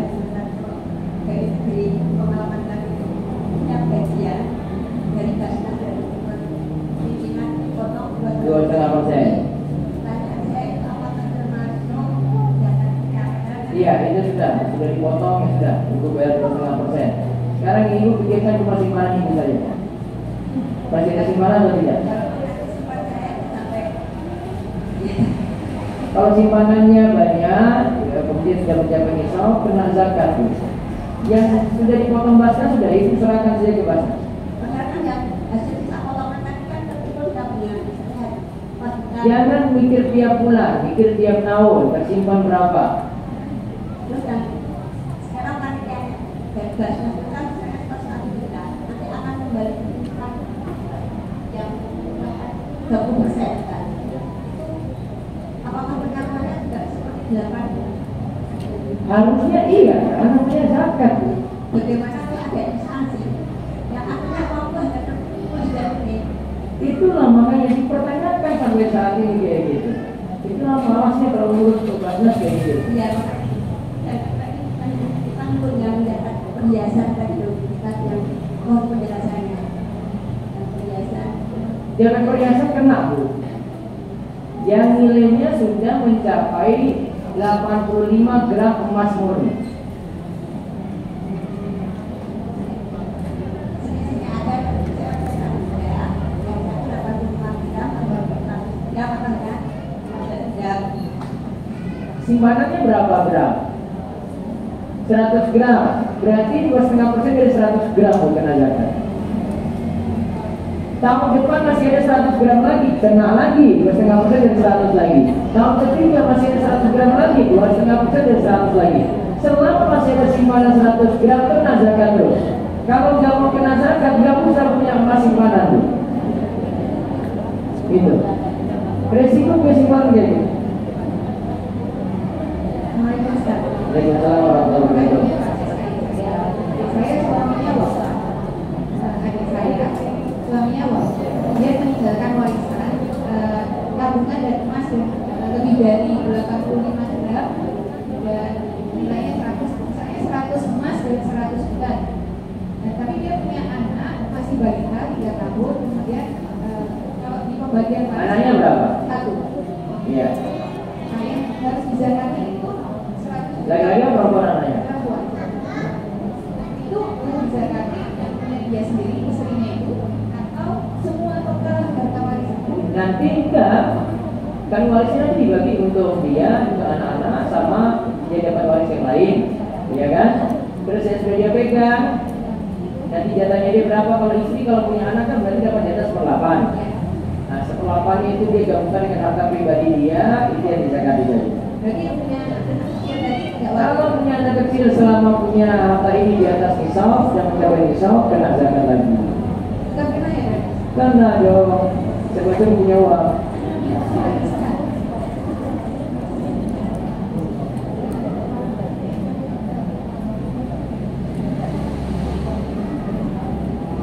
Speaker 1: Iya, itu sudah dipotong, ya sudah, ibu bayar 2,5%. Sekarang ini ibu pikirkan cuma simpanan ibu saja. Masih ada simpanan atau tidak? Kalau simpanannya banyak, ya, kemudian sudah mencapai nisab, kena zakat. Yang sudah dipotong basnas sudah ibu serahkan saja ke basnas. Jangan mikir tiap bulan, mikir tiap tahun, tersimpan berapa.
Speaker 5: Terus kan sekarang panitia bebas kan saya pas kita nanti akan kembali yang 20% kan. Apakah penyampainya tidak seperti 8?
Speaker 1: Harusnya iya, karena punya zakat.
Speaker 5: Bagaimana kalau ada instansi yang akhirnya mampu tidak ini?
Speaker 1: Itulah makanya dipertanyakan sampai saat ini kayak gitu. Itulah malasnya kalau menurut basnas kayak gitu.
Speaker 5: Iya, kita punya mendapat perhiasan tadi kita yang penjelasannya perhiasan.
Speaker 1: Jangan perhiasan kena bu. Yang nilainya sudah mencapai 85 gram emas murni. Simpanannya berapa gram? 100 gram. Berarti 2,5% dari 100 gram bukan zakat. Tahun depan masih ada 100 gram lagi, kena lagi 2,5% dari 100 lagi. Tahun ketiga masih ada 100 gram lagi, 2,5% dari 100 lagi. Selama masih ada simpanan 100 gram kena zakat terus. Kalau nggak mau kena zakat, nggak usah punya emas simpanan tuh. Itu. Resiko simpanan gitu. Waalaikumsalam warahmatullahi wabarakatuh.
Speaker 2: Saya suaminya wafat. Adik saya suaminya wafat. Dia meninggalkan warisan tabungan dan emas lebih dari 85 gram dan nilainya 100 emas dan 100 juta. Nah, tapi dia punya anak masih balita 3 tahun. Kemudian kalau di pembagian warisan
Speaker 1: Anaknya berapa?
Speaker 2: 1.
Speaker 1: Iya.
Speaker 2: Nah, yang harus dizakati itu 100
Speaker 1: Lagi-lagi apa perempuan anaknya?
Speaker 2: perempuan. Itu yang dizakati yang punya dia sendiri, istrinya itu, atau semua total harta warisan?
Speaker 1: Nanti enggak. Kan warisnya nanti dibagi untuk dia, untuk anak-anak, sama dia dapat waris yang lain, ya kan? Terus yang sudah dia pegang, nanti jatahnya dia berapa? Kalau istri kalau punya anak kan berarti dapat jatah 1/8. Nah 1/8 itu dia gabungkan dengan harta pribadi dia, itu yang dizakati tadi.
Speaker 2: Berarti yang punya anak kecil tadi tidak
Speaker 1: Kalau
Speaker 2: wajib.
Speaker 1: punya anak kecil selama punya harta ini di atas nisab dan mencapai nisab kena zakat lagi.
Speaker 2: Tetap kena ya, Pak?
Speaker 1: Kena dong. Sebetulnya punya uang.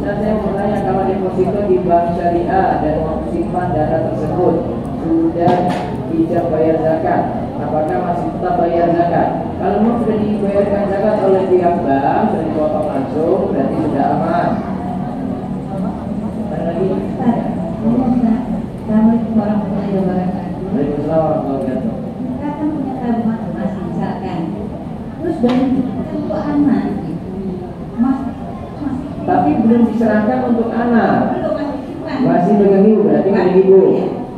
Speaker 1: Dan saya mau tanya, kalau deposito di bank syariah dan waktu simpan dana tersebut sudah ijab bayar zakat, apakah masih tetap bayar zakat? Kalau memang sudah dibayarkan zakat oleh pihak bank, sudah dipotong langsung, berarti sudah aman. Ada lagi?
Speaker 5: Assalamualaikum warahmatullahi wabarakatuh.
Speaker 1: Waalaikumsalam warahmatullahi wabarakatuh.
Speaker 5: Kita kan punya tabungan emas misalkan, terus dari untuk anak,
Speaker 1: Tapi belum diserahkan untuk anak.
Speaker 5: belum masih simpan.
Speaker 1: Masih pegang ibu, berarti milik ibu.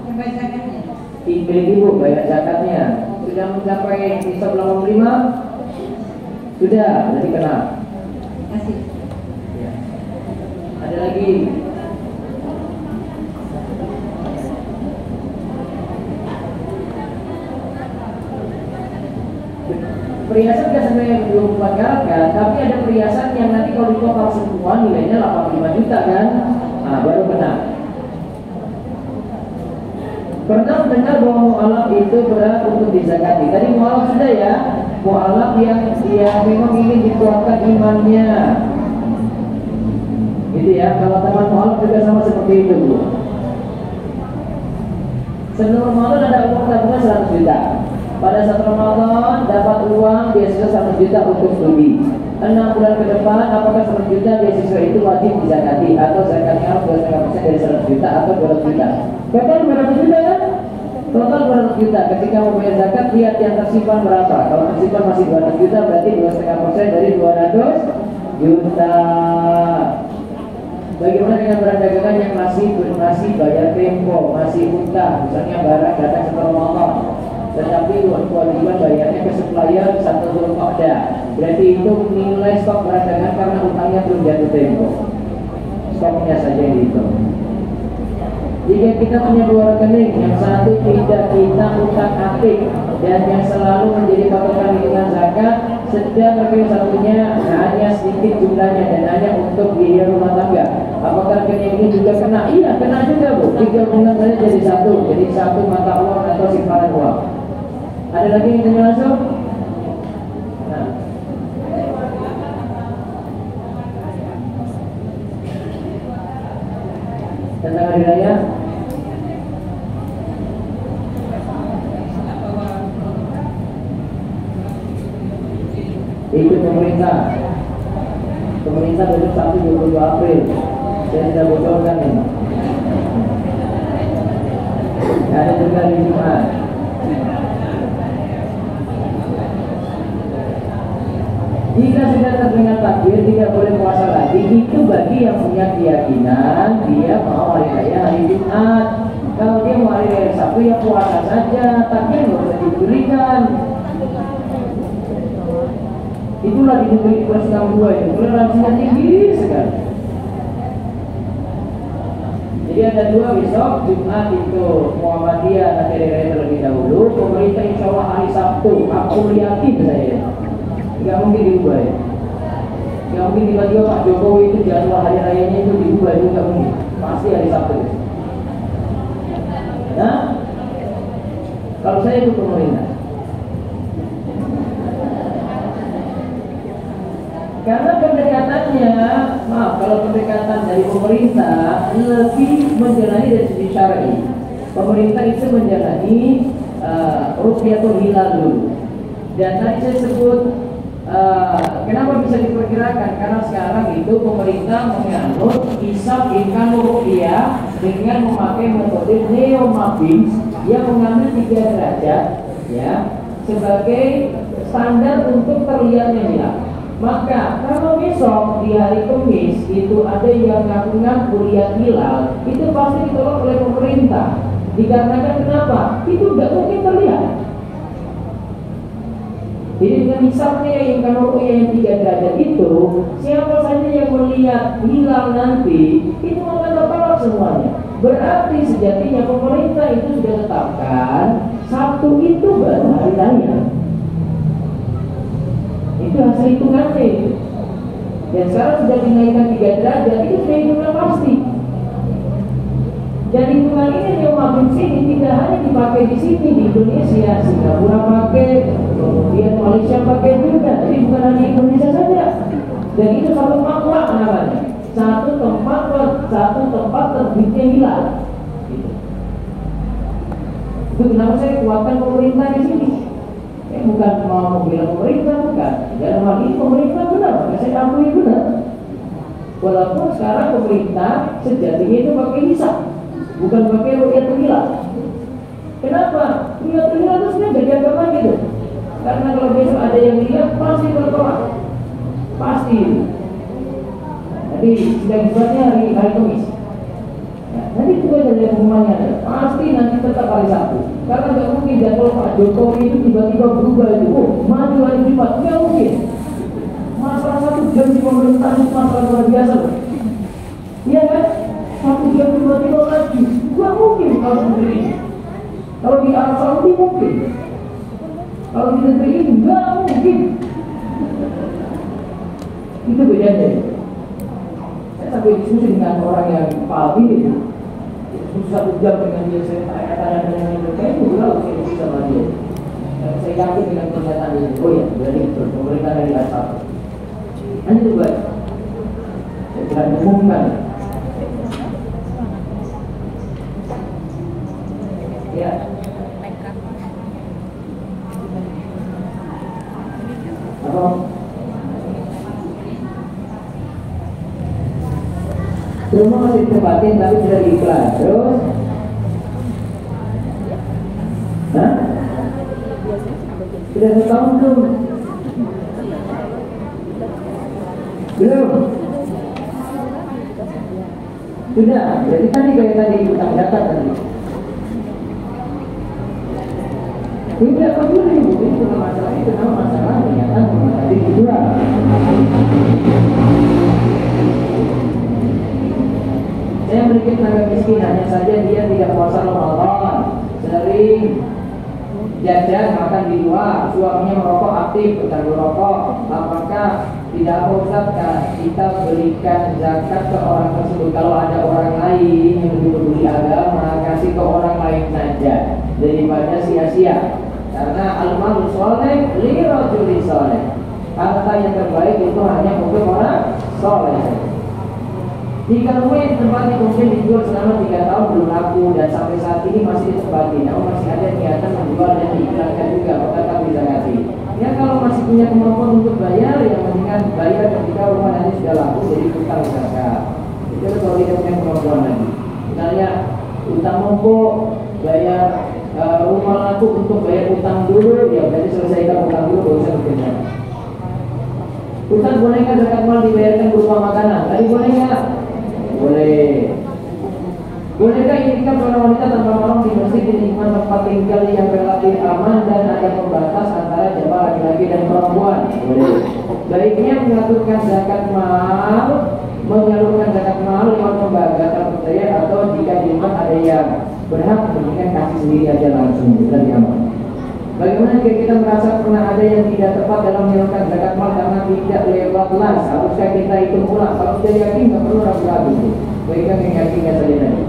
Speaker 5: Yang bayar zakatnya.
Speaker 1: Milik ibu bayar zakatnya. Sudah mencapai nisab 85? Sudah, berarti kena.
Speaker 5: Kasih.
Speaker 1: Ya. Ada lagi? Perhiasan kan sebenarnya belum kan, tapi ada perhiasan yang nanti kalau di total semua nilainya 85 juta kan, nah baru benar. Pernah mendengar bahwa mu'alaf itu berat untuk dizakati. Tadi mu'alaf sudah ya, mu'alaf yang memang ingin dikuatkan imannya. Gitu ya, kalau teman mu'alaf juga sama seperti itu Bu. Sebelum Ramadan ada uang tabungan 100 juta. Pada saat Ramadan dapat uang beasiswa 100 juta untuk studi. 6 bulan ke depan apakah 100 juta beasiswa itu wajib dizakati atau zakatnya harus 2,5% dari 100 juta atau 200 juta? Betul 200 juta kan? Total 200 juta. Ketika mau bayar zakat, lihat yang tersimpan berapa. Kalau tersimpan masih 200 juta, berarti 2,5% dari 200 juta. Bagaimana dengan barang dagangan yang masih bayar tempo, masih utang, misalnya barang datang setelah Ramadan, tetapi kewajiban bayarnya ke supplier 1 Zulqa'dah. Berarti itu nilai stok barang dagangan karena utangnya belum jatuh tempo. Stoknya saja yang dihitung. Jika kita punya 2 rekening, yang satu tidak kita utak-atik dan yang selalu menjadi patokan hitungan zakat, sedang rekening satunya hanya sedikit jumlahnya dan hanya untuk biaya rumah tangga, apakah rekening ini juga kena? Iya, kena juga Bu. 3 bulan saja jadi satu mata uang atau simpanan uang. Ada lagi yang tanya langsung? Nah. Tentang hari raya? Ikut pemerintah. Pemerintah besok Sabtu 22 April. Saya sudah bocorkan ini. Ada juga di Jumat. Jika sudah terdengar takbir tidak boleh puasa lagi. Itu bagi yang punya keyakinan dia mau hari raya hari Jumat. Kalau dia mau hari raya Sabtu ya puasa saja, takbir nggak usah diberikan. Itulah di negeri plus 62 itu toleransinya tinggi sekali. Jadi ada 2 besok, Jumat itu Muhammadiyah nanti hari raya terlebih dahulu. Pemerintah insya Allah hari Sabtu. Aku yakin saya. Tidak mungkin diubah ya. Tidak mungkin tiba-tiba Pak Jokowi itu jadwal hari rayanya itu diubah, itu tidak mungkin. Pasti hari Sabtu. Nah, kalau saya itu pemerintah. Karena pendekatannya, kalau pendekatan dari pemerintah lebih menjalani dari segi syar'i. Pemerintah itu menjalani Ruqyatul Hilal dulu. Dan tadi saya sebut kenapa bisa diperkirakan? Karena sekarang itu pemerintah menganut hisab imkan ruqyah dengan memakai metode neo-mapping yang mengambil 3 derajat ya sebagai standar untuk terlihatnya hilal. Maka kalau besok di hari Kamis itu ada yang ngaku-ngaku lihat hilal, itu pasti ditolak oleh pemerintah. Dikarenakan kenapa? Itu tidak mungkin terlihat. Jadi dengan hisabnya yang kalau yang 3 derajat itu, siapa saja yang melihat hilal nanti itu akan tertolak semuanya. Berarti sejatinya pemerintah itu sudah tetapkan Sabtu itu baru hari raya. Itu hasil hitungannya itu. Dan sekarang sudah dinaikkan 3 derajat, itu sudah hitungan pasti. Dan hitungan ini yang makin sini tidak hanya dipakai di sini di Indonesia, Singapura pakai, kemudian Malaysia pakai juga. Jadi bukan hanya Indonesia saja. Dan itu satu makwa namanya. Satu tempat terbitnya hilal. Itu kenapa saya kuatkan pemerintah di sini. Bukan mau membela pemerintah, bukan. Dalam hal ini pemerintah benar, saya akui benar. Walaupun sekarang pemerintah sejatinya itu pakai hisab, bukan pakai Ruqyatul Hilal. Kenapa? Ruqyatul Hilal itu sebenarnya jadi apa gitu? Karena kalau besok ada yang lihat pasti bertolak, pasti. Jadi sedang dibuatnya hari Kamis. Nanti juga dari pengumumannya pasti nanti tetap hari Sabtu. Karena nggak mungkin jadwal Pak Jokowi itu tiba-tiba berubah itu, maju hari Jumat, nggak mungkin. Masalah 1 jam di pemerintah itu masalah luar biasa loh. Iya kan? 1 jam tiba-tiba maju, nggak mungkin kalau negeri ini. Kalau di Arab Saudi mungkin, kalau di negeri ini nggak mungkin. Itu bedanya. Saya sampai diskusi dengan orang yang paham ini. 1 jam dengan dia, saya tanya dengan itu, saya juga saya bisa sama dia. Saya yakin dengan pernyataan ini. Oh ya, berarti betul, pemerintah dari asal. Hanya itu baik. Saya tidak mengumumkan. Ya. Apa? Rumah masih ditempatin tapi sudah diiklan. Terus Hah? Sudah setahun belum? Belum? Sudah, jadi tadi kayak tadi utang zakat tadi. Tidak peduli, itu masalah itu masalah ternyata tadi dijual. Saya memiliki tenaga miskin, hanya saja dia tidak puasa Ramadan, sering jajan makan di luar, suaminya merokok aktif, pecandu rokok. Apakah tidak Ustaz kita berikan zakat ke orang tersebut? Kalau ada orang lain yang lebih peduli agama, kasih ke orang lain saja daripada sia-sia. Karena al-malu soleh li rajuli soleh, harta yang terbaik itu hanya untuk orang soleh. Jika rumah tempatnya kemudian dijual selama 3 tahun belum laku dan sampai saat ini masih ditempati, namun masih ada niatan menjual dan diiklankan juga, maka tak bisa kasih. Ya kalau masih punya kemampuan untuk bayar, yang mendingan bayar ketika rumah nanti sudah laku jadi utang zakat. Itu kalau tidak punya kemampuan lagi. Misalnya utang mogok, bayar rumah laku untuk bayar utang dulu, ya berarti selesaikan utang dulu, gak usah bekerja. Utang boleh nggak zakat mal dibayarkan berupa makanan? Tadi boleh nggak? Boleh. Bolehkah itikaf seorang wanita tanpa mahram di masjid di lingkungan tempat tinggal yang relatif aman dan ada pembatas antara jamaah laki-laki dan perempuan? Boleh. Baiknya menyalurkan zakat mal lewat lembaga terpercaya, atau jika di rumah ada yang berhak, mendingan kasih sendiri aja langsung, lebih aman. Bagaimana jika kita merasa pernah ada yang tidak tepat dalam menyalurkan zakat mal karena tidak lewat las? Haruskah kita hitung ulang? Kalau sudah yakin, nggak perlu ragu-ragu. Baiknya yang yakinnya saja tadi.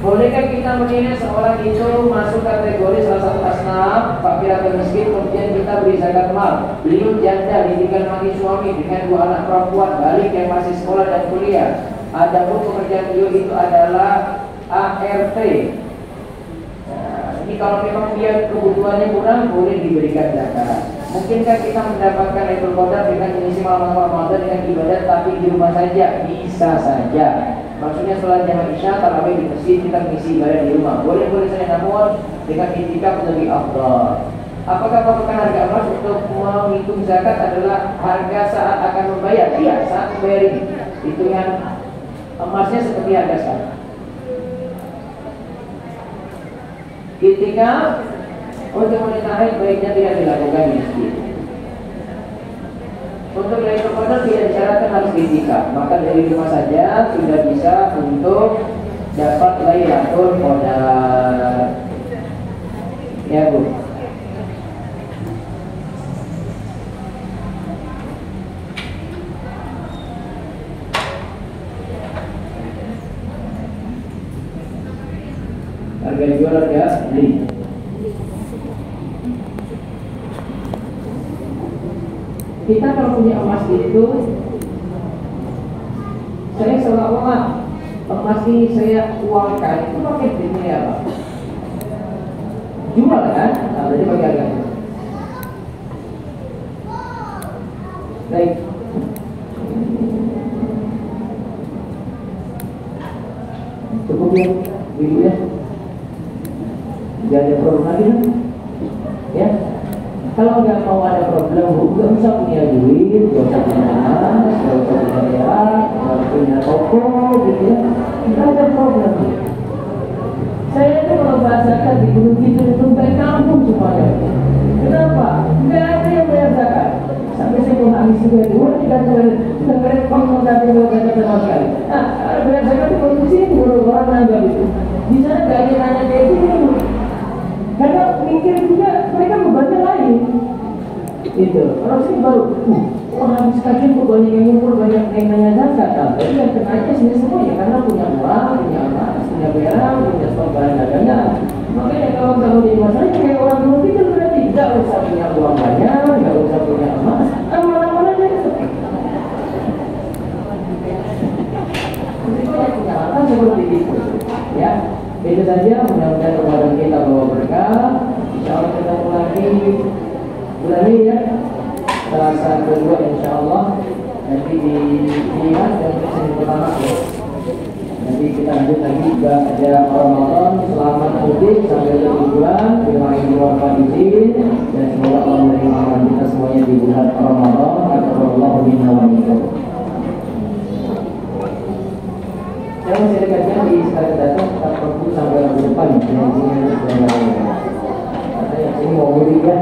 Speaker 1: Bolehkah kita menilai seorang itu masuk kategori salah satu asnaf fakir atau miskin, kemudian kita beri zakat mal? Beliau janda, ditinggal mati suami dengan 2 anak perempuan, balik yang masih sekolah dan kuliah. Adapun pekerjaan beliau itu adalah ART. Nah, ini kalau memang dia kebutuhannya kurang, boleh diberikan zakat. Mungkinkah kita mendapatkan Lailatul Qadar dengan mengisi malam Ramadan dengan ibadat tapi di rumah saja? Bisa saja. Maksudnya setelah jam Isya, tarawih di masjid, kita mengisi ibadah di rumah. Boleh saja, namun dengan itikaf lebih afdal. Apakah patokan harga emas untuk menghitung zakat adalah harga saat akan membayar? Iya, saat membayar ini. Hitungan emasnya seperti harga sekarang. Itikaf untuk wanita haid baiknya tidak dilakukan di masjid. Untuk Lailatul Qadar tidak disyaratkan harus itikaf, maka dari rumah saja sudah bisa untuk dapat Lailatul Qadar. Ya Bu. Harga jual, harga beli. Kita kalau punya emas itu, saya seolah-olah emas ini saya uangkan, itu pakai duitnya apa? Jual kan? Nah, berarti pakai harga. Baik. Cukup ya, Ibu ya. Tidak ada problem lagi kan? Ya. Kalau nggak mau ada problem, nggak usah punya duit, nggak usah punya emas, nggak usah punya perak, nggak usah punya toko, gitu ya. Nggak ada problem. Saya itu kalau bahasakan di Gunung Kidul itu sampai kampung semuanya. Kenapa? Nggak ada yang bayar zakat. Sampai saya mau nangis juga di luar, tidak repot mau tadi mau zakat sama sekali. Nah, bayar zakat itu produksi ini orang nanggap itu. Di sana nggak ada nanya kayak gini. Karena mikir juga mereka bebannya lain. Itu orang sini baru, habis kajian kok banyak yang ngumpul, banyak yang nanya zakat. Tapi yang kenanya sini semua ya karena punya uang, punya emas, punya perak, punya stok barang dagangan. Makanya kalau di masanya kayak orang dulu itu berarti tidak usah punya uang banyak, nggak usah punya emas, aman-aman aja itu. Jadi punya apa seperti itu, ya. Itu saja, mudah-mudahan Ramadan kita bawa berkah. Insya Allah ketemu lagi bulan ini ya, Selasa kedua insya Allah nanti di Jihan dan sesi pertama ya. Nanti kita lanjut lagi juga ada Ramadan. Selamat mudik sampai tujuan. Terima kasih warahmatullahi wabarakatuh. Dan semoga Allah menerima amal kita semuanya di bulan Ramadan. Alhamdulillah minna wa minkum. Saya masih dekatnya di sekali datang 40 sampai bulan depan. Yang sini sudah mulai. Saya sini mau mudik ya.